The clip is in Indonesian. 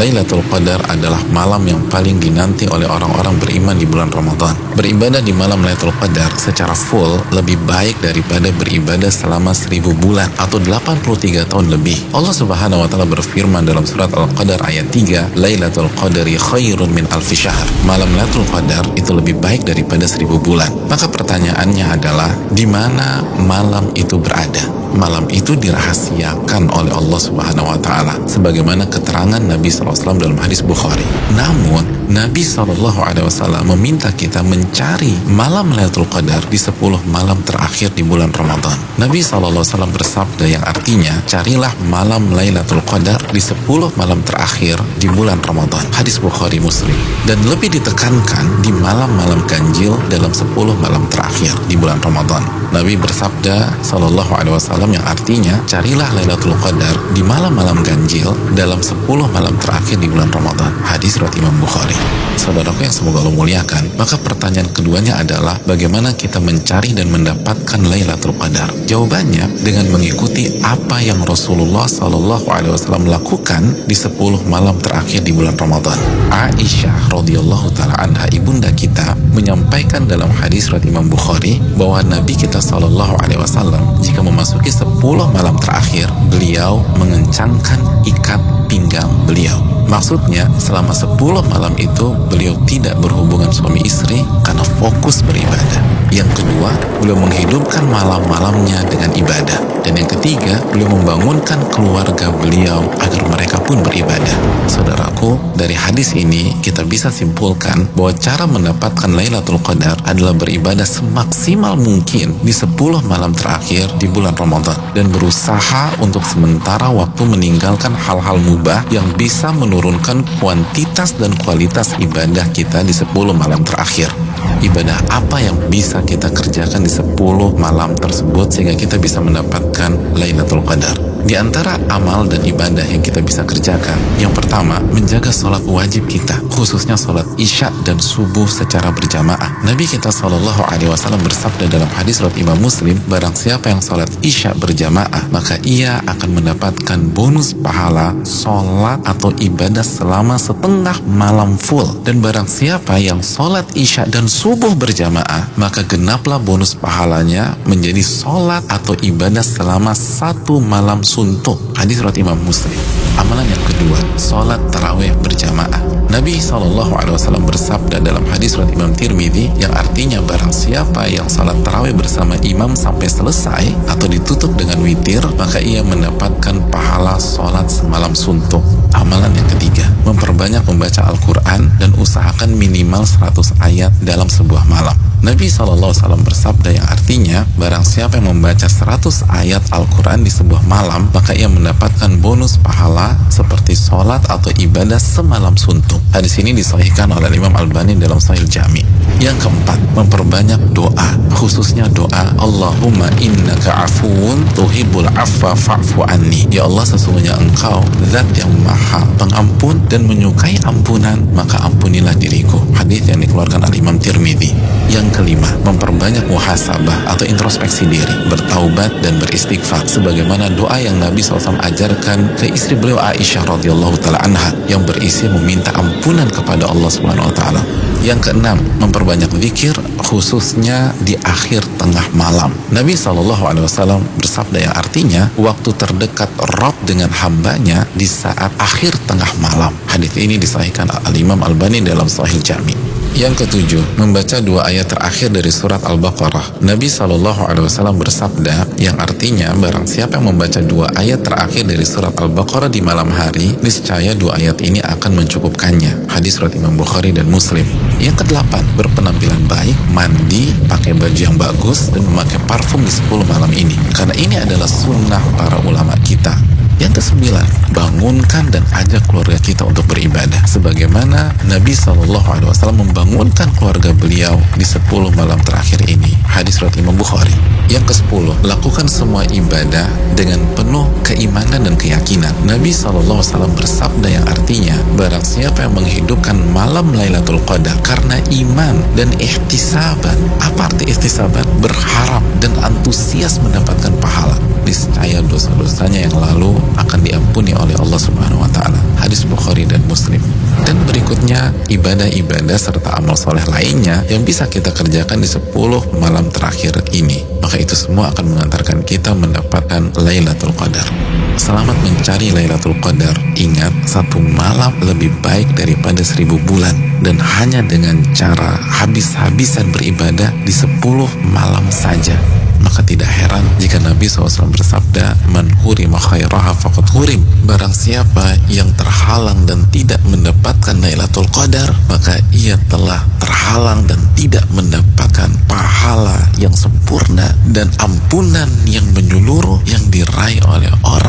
Lailatul Qadar adalah malam yang paling dinanti oleh orang-orang beriman di bulan Ramadan. Beribadah di malam Lailatul Qadar secara full lebih baik daripada beribadah selama 1000 bulan atau 83 tahun lebih. Allah Subhanahu wa taala berfirman dalam surat Al-Qadar ayat 3, Lailatul Qadari khairun min alfi syahr. Malam Lailatul Qadar itu lebih baik daripada 1000 bulan. Maka pertanyaannya adalah, di mana malam itu berada? Malam itu dirahasiakan oleh Allah Subhanahu wa taala sebagaimana keterangan Nabi SAW dalam hadis Bukhari. Namun Nabi SAW meminta kita mencari malam Lailatul Qadar di 10 malam terakhir di bulan Ramadan. Nabi SAW bersabda yang artinya, carilah malam Lailatul Qadar di 10 malam terakhir di bulan Ramadan. Hadis Bukhari Muslim. Dan lebih ditekankan di malam-malam ganjil dalam 10 malam terakhir di bulan Ramadan. Nabi bersabda SAW yang artinya, carilah Lailatul Qadar di malam-malam ganjil dalam 10 malam terakhir di bulan Ramadan. Hadis riwayat Imam Bukhari. Saudaraku yang semoga Allah muliakan, maka pertanyaan keduanya adalah bagaimana kita mencari dan mendapatkan Lailatul Qadar? Jawabannya dengan mengikuti apa yang Rasulullah SAW lakukan di 10 malam terakhir di bulan Ramadan. Aisyah radhiyallahu taala anha, ibunda kita, menyampaikan dalam hadis riwayat Imam Bukhari bahwa Nabi kita SAW jika memasuki 10 malam terakhir, beliau mengencangkan ikat pinggang beliau. Maksudnya selama 10 malam itu beliau tidak berhubungan suami istri karena fokus beribadah. Yang kedua, beliau menghidupkan malam-malamnya dengan ibadah. Dan yang ketiga, beliau membangunkan keluarga beliau agar mereka pun beribadah. Saudaraku, dari hadis ini kita bisa simpulkan bahwa cara mendapatkan Lailatul Qadar adalah beribadah semaksimal mungkin di 10 malam terakhir di bulan Ramadan dan berusaha untuk sementara waktu meninggalkan hal-hal mubah yang bisa menurunkan kuantitas dan kualitas ibadah kita di 10 malam terakhir. Ibadah apa yang bisa kita kerjakan di 10 malam tersebut sehingga kita bisa mendapatkan Lailatul Qadar? Di antara amal dan ibadah yang kita bisa kerjakan, yang pertama, menjaga sholat wajib kita, khususnya sholat isya dan subuh secara berjamaah. Nabi kita SAW bersabda dalam hadis riwayat Imam Muslim, barang siapa yang sholat isya berjamaah, maka ia akan mendapatkan bonus pahala sholat atau ibadah selama setengah malam full. Dan barang siapa yang sholat isya dan subuh berjamaah, maka genaplah bonus pahalanya menjadi sholat atau ibadah selama 1 malam suntuk. Hadis riwayat Imam Muslim. Amalan yang kedua, sholat tarawih berjamaah. Nabi SAW bersabda dalam hadis riwayat Imam Tirmidzi yang artinya barang siapa yang sholat tarawih bersama imam sampai selesai atau ditutup dengan witir, maka ia mendapatkan pahala sholat semalam suntuk. Amalan yang ketiga, memperbanyak membaca Al-Quran dan usahakan minimal 100 ayat dalam sebuah malam. Nabi SAW bersabda yang artinya barang siapa yang membaca 100 ayat Al-Quran di sebuah malam, maka ia mendapatkan bonus pahala seperti sholat atau ibadah semalam suntuk. Hadis ini disahihkan oleh Imam Albani dalam Sahih Jami. Yang keempat, memperbanyak doa, khususnya doa Allahumma innaka afuun tuhibbul afwa fa'fu anni. Ya Allah, sesungguhnya engkau zat yang maha pengampun dan menyukai ampunan, maka ampunilah diriku. Hadis yang dikeluarkan oleh Imam Tirmidzi. Yang kelima, memperbanyak muhasabah atau introspeksi diri, bertaubat dan beristighfar sebagaimana doa yang Nabi SAW ajarkan ke istri beliau Aisyah radhiyallahu taala anha yang berisi meminta ampunan kepada Allah Subhanahu wa taala. Yang keenam, memperbanyak zikir khususnya di akhir tengah malam. Nabi SAW bersabda yang artinya waktu terdekat Rabb dengan hambanya di saat akhir tengah malam. Hadis ini disahihkan Al-Imam Albani dalam Sahih Jami. Yang ketujuh, membaca 2 ayat terakhir dari surat Al-Baqarah. Nabi SAW bersabda yang artinya barang siapa yang membaca 2 ayat terakhir dari surat Al-Baqarah di malam hari, niscaya 2 ayat ini akan mencukupkannya. Hadis riwayat Imam Bukhari dan Muslim. Yang kedelapan, berpenampilan baik, mandi, pakai baju yang bagus dan memakai parfum di 10 malam ini, karena ini adalah sunnah para ulama kita. Yang kesembilan, bangunkan dan ajak keluarga kita untuk beribadah sebagaimana Nabi SAW membangunkan keluarga beliau di 10 malam terakhir ini. Hadis riwayat Imam Bukhari. Yang ke-10, lakukan semua ibadah dengan penuh keimanan dan keyakinan. Nabi SAW bersabda yang artinya barang siapa yang menghidupkan malam Lailatul Qadar karena iman dan ihtisaban. Apa arti ihtisaban? Berharap dan antusias mendapatkan pahala. niscaya dosa-dosanya yang lalu akan diampuni oleh Allah Subhanahu wa taala. Hadis Bukhari dan Muslim. Dan berikutnya ibadah-ibadah serta amal soleh lainnya yang bisa kita kerjakan di 10 malam terakhir ini. Maka itu semua akan mengantarkan kita mendapatkan Lailatul Qadar. Selamat mencari Lailatul Qadar. Ingat, 1 malam lebih baik daripada 1000 bulan. Dan hanya dengan cara habis-habisan beribadah di 10 malam saja. Maka tidak heran jika Nabi SAW bersabda, man hurima khairaha faqad hurim. Barang siapa yang terhalang dan tidak mendapatkan Lailatul Qadar, maka ia telah terhalang dan tidak mendapatkan pahala yang sempurna dan ampunan yang menyeluruh yang diraih oleh orang